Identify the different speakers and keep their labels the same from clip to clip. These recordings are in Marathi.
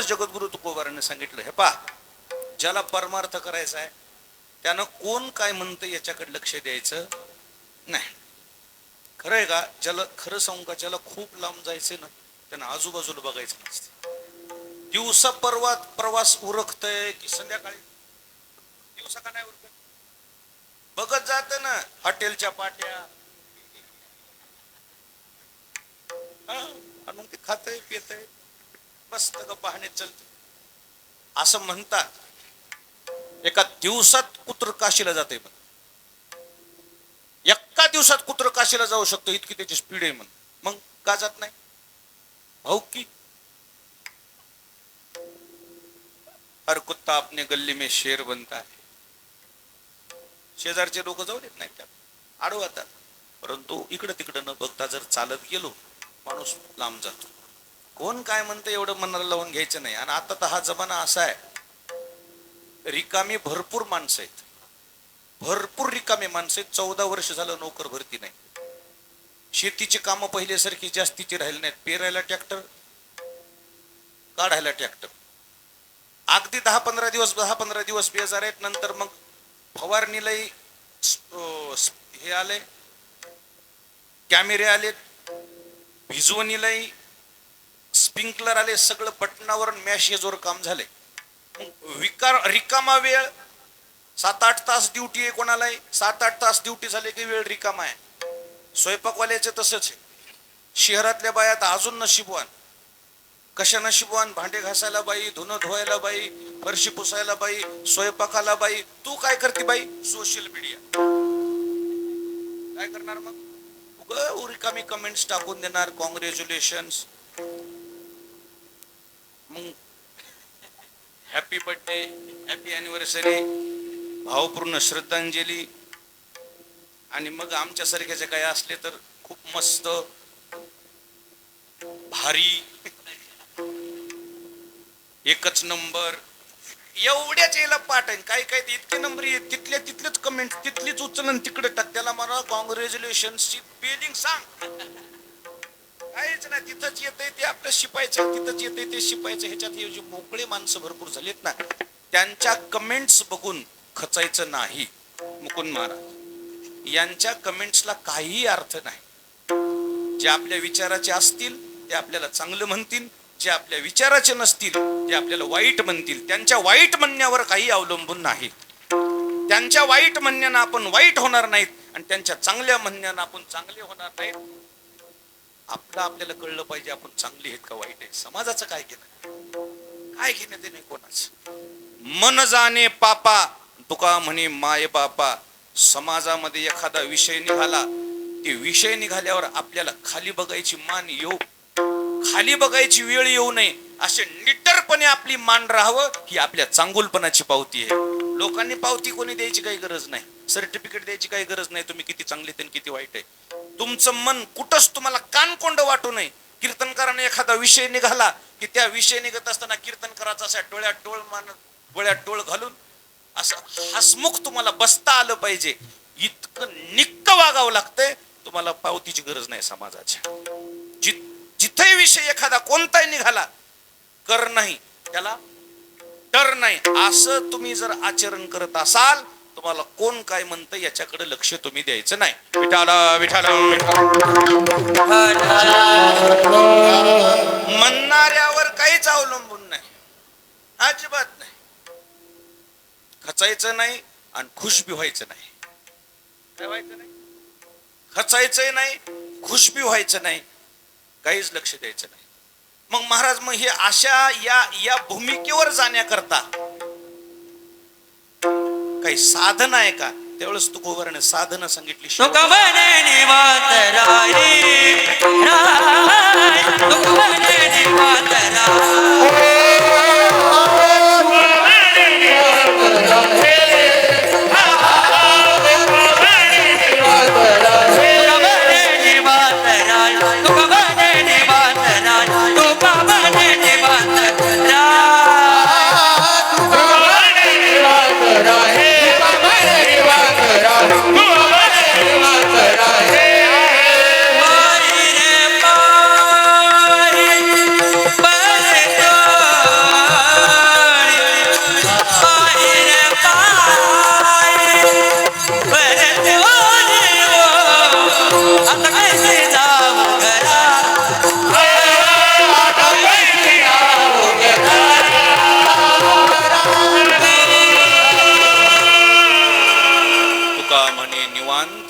Speaker 1: त्यावेळेस जगद्गुरु तुकोबाराने सांगितलं, हे पा, ज्याला परमार्थ करायचा आहे त्यानं कोण काय म्हणतं याच्याकडे लक्ष द्यायचं नाही. खरं आहे का? ज्याला, खरं सांगू का, ज्याला खूप लांब जायचंय ना त्यानं आजूबाजूला बघायचं नसते. दिवसा प्रवास उरकतय की संध्याकाळी? दिवसा का नाही उरकत? बघत जात ना हॉटेलच्या पाट्या, आणून ते खातय पितय मस्त पाहण्यात चालत. असं म्हणतात एका दिवसात कुत्र काशीला जाते, एका दिवसात कुत्र काशीला जाऊ शकतो इतकी त्याची स्पीड आहे. मग का जात नाही? भाऊ की हर कुत्ता अपने गल्ली में शेर बनता है. शेजारचे लोक जाऊ देत नाही, त्यात अडवतात. परंतु इकडं तिकडं न बघता जर चालत गेलो माणूस लांब जातो. कोण काय म्हणतं एवढं मनाला लावून घ्यायचं नाही. आणि आता तर हा जमाना असा आहे, रिकामी भरपूर माणसं आहेत, भरपूर रिकामे माणसं आहेत. 14 वर्ष झालं नोकर भरती नाही. शेतीची कामं पहिल्यासारखी जास्तीची राहिली नाहीत. पेरायला ट्रॅक्टर, काढायला ट्रॅक्टर. अगदी 10-15 दिवस बेजार आहेत. नंतर मग फवारणीलाही हे आले, कॅमेरे आले, भिजवणीलाही स्प्रिंकलर आले. सगळं बटनावर मॅशेजवर काम झाले. रिकामा वेळ 7-8 तास ड्युटी आहे कोणालाही. 7-8 तास ड्युटी झाले की वेळ रिकामा आहे. स्वयंपाकवाल्याचे तसंच आहे. शहरातल्या बाया तर अजून नशीबवान. कशा नशीबवान? भांडे घासायला बाई, धुणं धुवायला बाई, फरशी पुसायला बाई, स्वयंपाकाला बाई. तू काय करते बाई? Social media. काय करणार मग? रिकामी कमेंट्स टाकून देणार, कॉंग्रॅच्युलेशन्स, मग हॅपी बर्थडे, हॅपी अॅनिव्हर्सरी, भावपूर्ण श्रद्धांजली. आणि मग आमच्या सारख्याचे काही असले तर खूप मस्त भारी, एकच नंबर, एवढ्याच याला पाठ आहे. काही काही इतके नंबर येत, तिथल्या तिथलेच कमेंट, तिथलीच उचलन तिकडे टाक. त्याला मला कॉंग्रॅच्युलेशन्सची स्पेलिंग सांग. काहीच नाही. तिथंच येतंय ते आपलं शिपायचं, तिथंच येतंय ते शिपायचं. ह्याच्यात हे जे मोकळे माणसं भरपूर झालेत ना, त्यांच्या कमेंट्स बघून खचायचं नाही. मुकुंद महाराज यांच्या कमेंट्सला काहीही अर्थ नाही. जे आपल्या विचाराचे असतील ते आपल्याला चांगलं म्हणतील, जे आपल्या विचाराचे नसतील ते आपल्याला वाईट म्हणतील. त्यांच्या वाईट म्हणण्यावर काही अवलंबून नाही. त्यांच्या वाईट म्हणण्यानं आपण वाईट होणार नाहीत आणि त्यांच्या चांगल्या म्हणण्यानं आपण चांगले होणार नाहीत. आपल्याला कळलं पाहिजे आपण चांगले आहेत का वाईट आहे. समाजाचं काय घेणं, काय घेणं ते नाही कोणाचं. मन जाणे पापा, तुका म्हणे माय बापा. समाजामध्ये एखादा विषय निघाला, ते विषय निघाल्यावर आपल्याला खाली बघायची मान येऊ, खाली बघायची वेळ येऊ नये. असे निटरपणे आपली मान राहावं ही आपल्या चांगुलपणाची पावती आहे. लोकांनी पावती कोणी द्यायची काही गरज नाही, सर्टिफिकेट द्यायची काही गरज नाही. तुम्ही किती चांगले ते किती वाईट आहे. तुमचं मन कुठंच तुम्हाला कानकोंड वाटू नये. कीर्तनकाराने एखादा विषय निघाला की त्या विषय निघत असताना कीर्तनकाराचा असा डोळ्यात डोळ मानत, डोळ्यात डोळ घालून असं हसमुख तुम्हाला बसता आलं पाहिजे. इतकं निक्क वागावं लागतंय. तुम्हाला पावतीची गरज नाही समाजाच्या. जिथे विषय एखादा कोणताही निघाला, कर नाही त्याला डर नाही, असं तुम्ही जर आचरण करत असाल, तुम्हाला कोण काय म्हणतं याच्याकडे लक्ष तुम्ही द्यायचं नाही. विठाला विठाला म्हणणाऱ्यावर काहीच अवलंबून नाही, अजिबात नाही. खचायचं नाही आणि खुश बी व्हायचं नाही. काय व्हायचं नाही? खचायचंय नाही, खुश बी व्हायचं नाही, काहीच लक्ष द्यायचं नाही. मग महाराज, मग हे अशा या भूमिकेवर जाण्याकरता काही साधन आहे का? त्यावेळेस तुकोबाराने साधना सांगितली.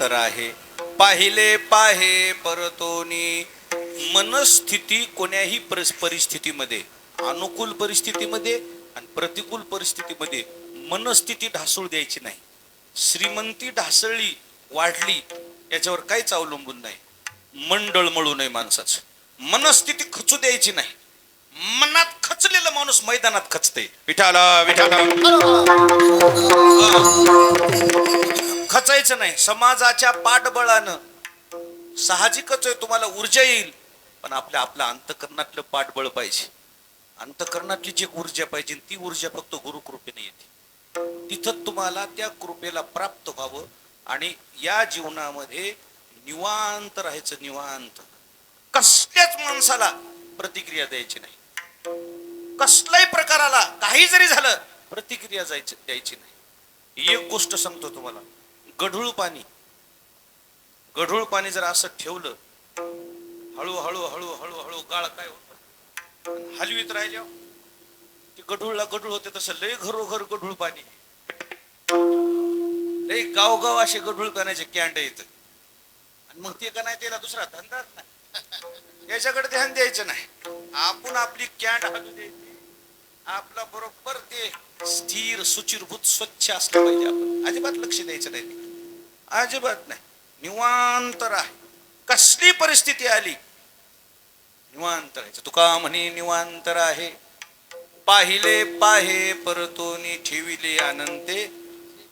Speaker 1: निवांत राहे. पाहिले पाहे परतोनी. मनस्थिती कोण्याही परिस्थितीमध्ये, अनुकूल परिस्थितीमध्ये आणि प्रतिकूल परिस्थितीमध्ये मनस्थिती ढासळू द्यायची नाही. श्रीमंती ढासळली वाढली याच्यावर काहीच अवलंबून नाही. मन डळमळू नये माणसाचं. मनस्थिती खचू द्यायची नाही. मनात खचलेला माणूस मैदानात खचते. विठाला विठाला खचायचं नाही. समाजाच्या पाठबळानं साहजिकच आहे तुम्हाला ऊर्जा येईल, पण आपल्या अंतःकरणातलं पाठबळ पाहिजे. अंतःकरणातली जी ऊर्जा पाहिजे ती ऊर्जा फक्त गुरुकृपेने येते. तिथं तुम्हाला त्या कृपेला प्राप्त व्हावं आणि या जीवनामध्ये निवांत राहायचं. निवांत. कसल्याच माणसाला प्रतिक्रिया द्यायची नाही. कसल्याही प्रकाराला काही जरी झालं प्रतिक्रिया द्यायची नाही. एक गोष्ट सांगतो तुम्हाला, गढूळ पाणी जर असं ठेवलं, हळूहळू हळूहळू हळू गाळ काय होत हलवीत राहिल्या ते गढूळ होते. तसं लय घरोघर गढूळ पाणी, लय गावगाव असे गढूळ पाण्याचे कॅन्ड येत. आणि मग ते का नाही, त्याला दुसरा धंदाच नाही. याच्याकडे ध्यान द्यायचं नाही. आपण आपली कॅन्ड हलू द्यायची. आपला बरोबर ते स्थिर सुचिरभूत स्वच्छ असलं पाहिजे. आपण अजिबात लक्ष द्यायचं नाही. अजिबात नाही. निवांत राह. कसली परिस्थिती आली निवांत राहायचं. तुका म्हणे निवांत राहे. पाहिले पाहे परतोनी. ठेविले अनंते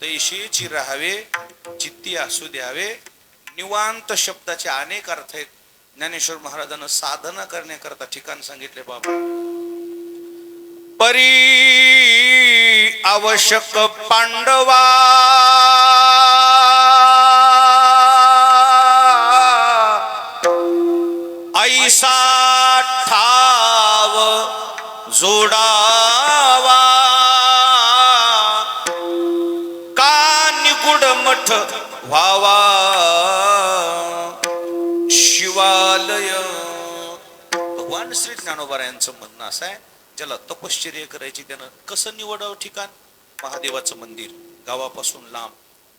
Speaker 1: तैशीची राहावे. चित्ती असू द्यावे. निवांत शब्दाचे अनेक अर्थ आहेत. ज्ञानेश्वर महाराजांना साधना करण्याकरता ठिकाण सांगितले. बाबा परी आवश्यक पांडवा ऐसा ठाव जोडावा का निगुड मठ व्हावा शिवालय. भगवान श्री ज्ञानोबा यांचं म्हणणं असं आहे, ज्याला तपश्चर्या करायची त्यानं कसं निवडावं ठिकाण. महादेवाचं मंदिर, गावापासून लांब,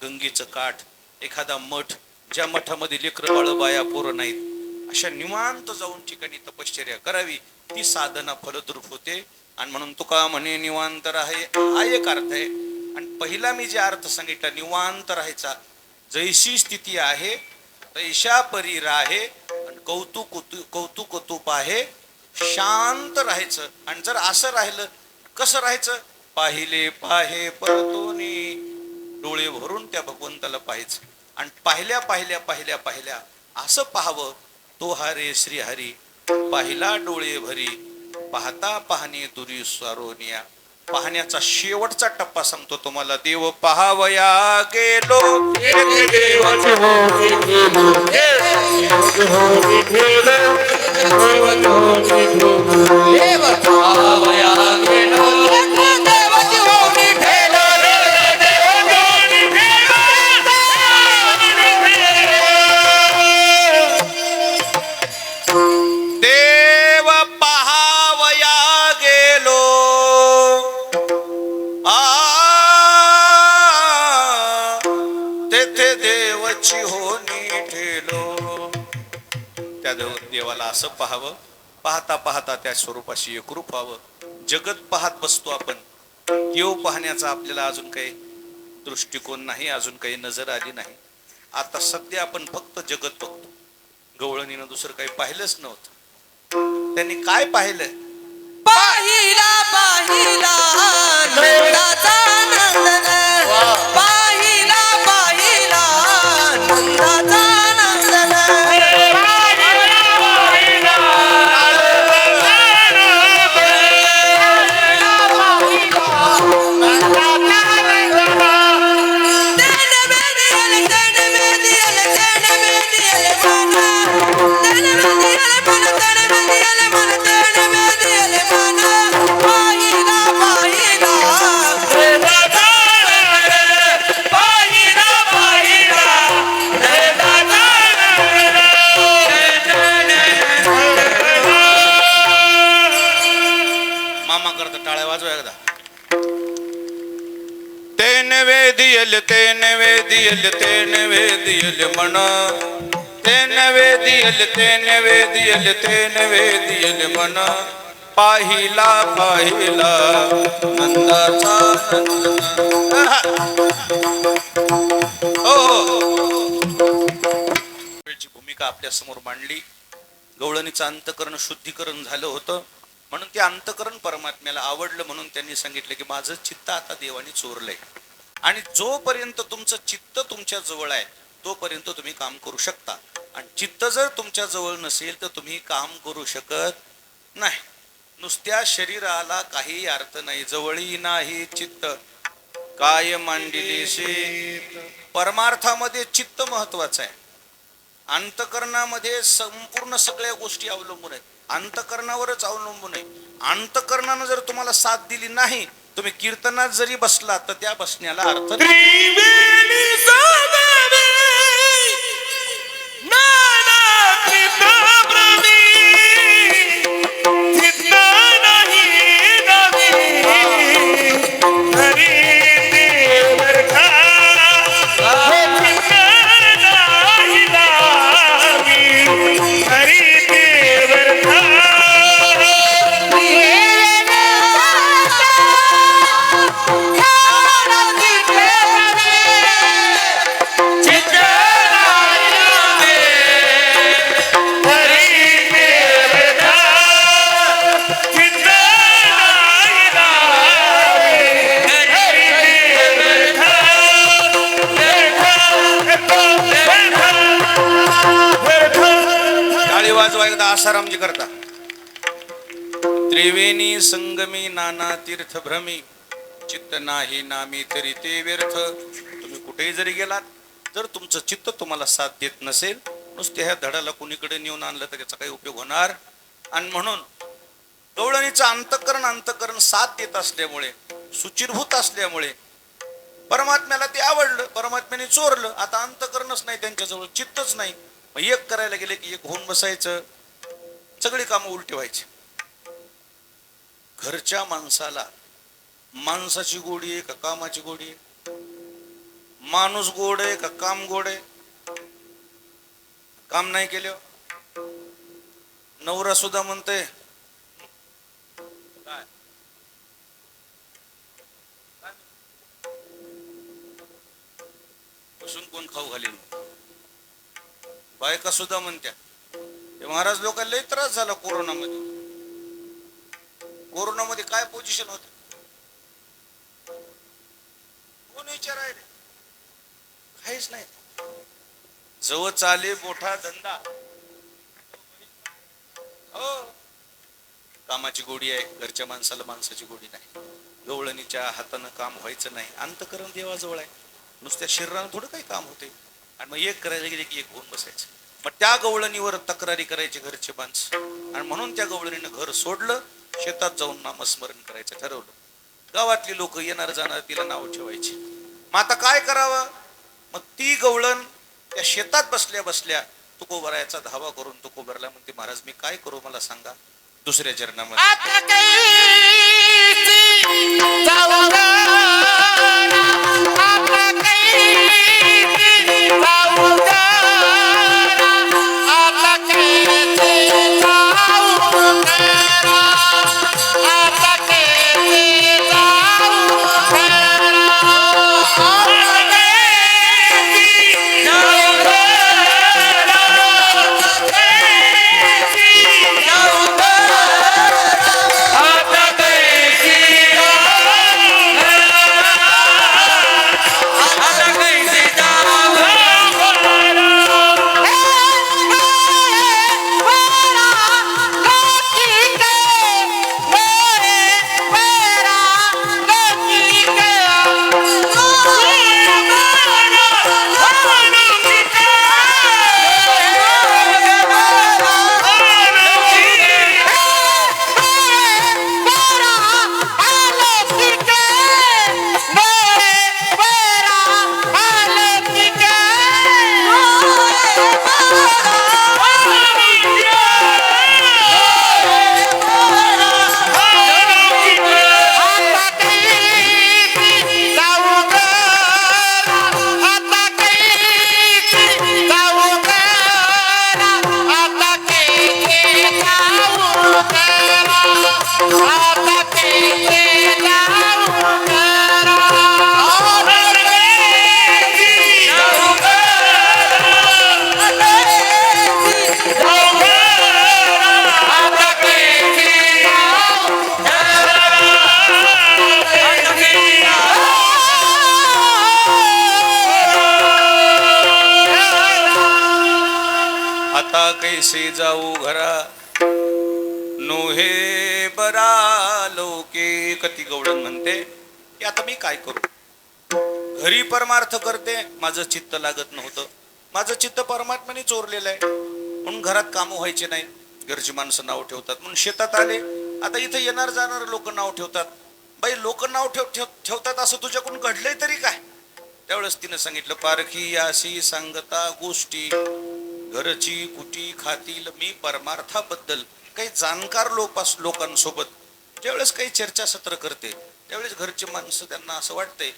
Speaker 1: गंगेचं काठ, एखादा मठ, ज्या मठामध्ये लेकरं बाळ बाया पोरं नाहीत, अशा निवांत जाऊन ठिकाणी तपश्चर्या करावी. ती साधना फलद्रूप होते. आणि म्हणून तुका म्हणे निवांत राहे हा एक अर्थ आहे. आणि पहिला मी जे अर्थ सांगितला निवांत राहायचा, जैशी स्थिती आहे तैशा परी राहे. आणि कौतुक आहे शांत राहायचं. आणि जर असं राहिलं कसं राहायचं, पाहिले पाहे परतोनी. डोळे भरून त्या भगवंताला पाहायचं. आणि पाहिल्या पाहिल्या पाहिल्या पाहिल्या असं पाहावं, तो हरे श्री हरी पाहिला डोळे भरी. पाहता पाहणे दुरी स्वारोनिया. पाहण्याचा शेवटचा टप्पा सांगतो तुम्हाला. देव पाहावया गेलो देवाला असं पाहावं. पाहता पाहता त्या स्वरूपाशी एकरूप व्हावं. जगत पाहत बसतो आपण. देव पाहण्याचा आपल्याला अजून काही दृष्टिकोन नाही, अजून काही नजर आली नाही. आता सध्या आपण फक्त जगत बघतो. गवळणीनं दुसरं काही पाहिलंच नव्हतं. त्यांनी काय पाहिलं?
Speaker 2: पाहिला पाहिला नंदाचा नंदन. पाहिला पाहिला नंदाचा नंदन.
Speaker 1: तेन वेदियल तेन वेदियल तेन वेदियल मन तेन वेदियल तेन वेदियल तेन वेदियल मन पाहिला पाहिला नंदाचा नंदन. हो वेळची भूमिका आपल्या समोर मांडली. गवळणीचं अंतकरण शुद्धीकरण झालं होतं म्हणून ते अंतकरण परमात्म्याला आवडलं म्हणून त्यांनी सांगितलं की माझं चित्त आता देवाने चोरलंय आणि जोपर्यंत तुमचं चित्त तुमच्या जवळ आहे तोपर्यंत तुम्ही काम करू शकता आणि चित्त जर तुमच्या जवळ नसेल तर तुम्ही काम करू शकत नाही. नुसत्या शरीराला काही अर्थ नाही. जवळही नाही चित्त काय मांडिलेशे. परमार्थामध्ये चित्त महत्वाचं आहे. अंतकरणामध्ये संपूर्ण सगळ्या गोष्टी अवलंबून आहेत. अंतकरणावरच अवलंबून आहे. अंतकरणानं जर तुम्हाला साथ दिली नाही तुम्ही कीर्तनात जरी बसला तर त्या बसण्याला अर्थ नाही. आसारामजी करता. त्रिवेणी संगमी नाना तीर्थ भ्रमी चित्त नाही नामी तरी ते व्यर्थ. तुम्ही कुठेही जरी गेलात जर तुमचं चित्त तुम्हाला साथ देत नसेल नुसते ह्या धडाला कुणीकडे नेऊन आणलं तर त्याचा काही उपयोग होणार. आणि म्हणून गवळणीचं अंतकरण साथ देत असल्यामुळे सुचिरभूत असल्यामुळे परमात्म्याला ते आवडलं. परमात्म्याने चोरलं. आता अंतकरणच नाही त्यांच्याजवळ, चित्तच नाही. मग एक करायला गेले की एक होऊन बसायचं. सगळी कामं उलटी व्हायची. घरच्या माणसाला माणसाची गोडी आहे का कामाची गोडी आहे? माणूस गोड आहे का काम गोड आहे? काम नाही केलं नवरा सुद्धा म्हणतोय काय बसून कोण खाऊ घालील. बायका सुद्धा म्हणत्या महाराज लोकांना लई त्रास झाला कोरोनामध्ये. कोरोनामध्ये काय पोझिशन होते कोण विचारायला? काहीच नाही. जवळ चाले मोठा धंदा. हो कामाची गोडी आहे. घरच्या माणसाला माणसाची गोडी नाही. गवळणीच्या हातानं काम व्हायचं नाही. अंतकरण देवाजवळ आहे. नुसत्या शरीरानं थोडं काही काम होते. आणि मग एक करायला गेले की एक होऊन बसायचं. मग त्या गवळणीवर तक्रारी करायची घरचे माणसं. आणि म्हणून त्या गवळणीनं घर सोडलं. शेतात जाऊन नामस्मरण करायचं ठरवलं. गावातली लोक येणार जाणार तिला नाव ठेवायची. मग आता काय करावं? मग ती गवळण त्या शेतात बसल्या बसल्या तुकोबरायाचा धावा करून तुकोबरला म्हणते महाराज मी काय करू मला सांगा. दुसऱ्या चरणामध्ये जैसे जाऊ घरा नोहे बरा लोके. कती गवळण म्हणते की आता मी काय करू, घरी परमार्थ करते, माझं चित्त लागत नव्हतं, माझं चित्त परमात्म्याने चोरलेलं आहे, म्हणून घरात कामं व्हायचे नाही, घरची माणसं नाव ठेवतात. म्हणून शेतात आले, आता इथं येणार जाणार लोक नाव ठेवतात. बाई लोक नाव ठेवतात असं तुझ्याकडून घडलंय तरी काय. त्यावेळेस तिनं सांगितलं, पारखी अशी सांगता गोष्टी घरची कुटी खातील मी परमार्थाबद्दल. काही जाणकार लोकांसोबत ज्यावेळेस काही चर्चासत्र करते त्यावेळेस घरचे माणसं त्यांना असं वाटतंय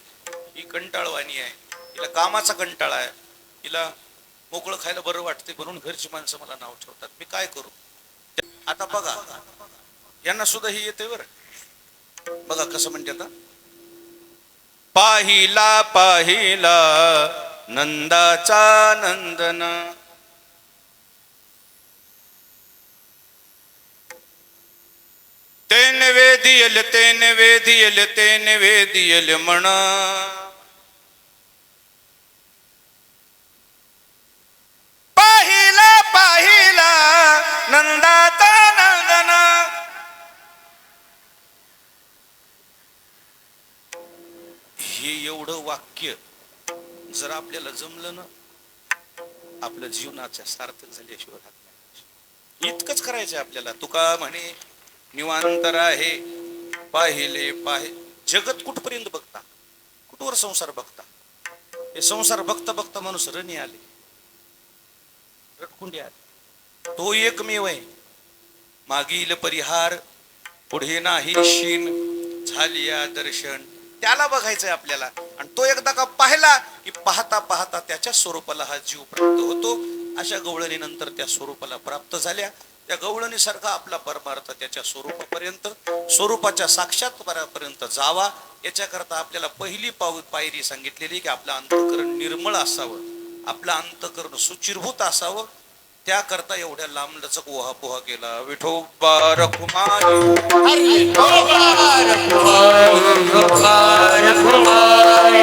Speaker 1: ही कंटाळवाणी आहे, हिला कामाचा कंटाळा आहे, हिला मोकळं खायला बरं वाटते, म्हणून घरची माणसं मला नाव ठेवतात, मी काय करू. आता बघा यांना सुद्धा हे येते बरं. बघा कसं म्हणते आता, पाहिला पाहिला नंदाचा नंदन, तेन वेदियल तेन वेदियल तेन वेदियल म्हण. पाहिला पाहिला नंदाचा नंदन. हे एवढं वाक्य जर आपल्याला जमलं ना, आपल्या जीवनाच्या सार्थक झाल्याशिवाय राहत नाही. इतकंच करायचं आपल्याला. तुका म्हणे निवांत आहे पाहिले जगत कुठपर्यंत बघता, कुठवर संसार बघता. हे संसार बघता बघता माणूस रणी आले, रटकुंडी आले. तो एकमेव आहे, मागील परिहार पुढे नाही शीन झालिया दर्शन. त्याला बघायचंय आपल्याला. आणि तो एकदा का पाहिला की पाहता पाहता त्याच्या स्वरूपाला हा जीव प्राप्त होतो. अशा गवळणीनंतर त्या स्वरूपाला प्राप्त झाल्या. त्या गवळणीसारखा आपला परमार्थ त्याच्या स्वरूपापर्यंत, स्वरूपाच्या साक्षात्कारापर्यंत जावा, याच्याकरता आपल्याला पहिली पायरी सांगितलेली की आपलं अंतःकरण निर्मळ असावं, आपलं अंतःकरण सुचिरभूत असावं. त्याकरता एवढ्या लांबलचक ओहापोहा केला. विठोबा रखुमाई
Speaker 2: रखुमाई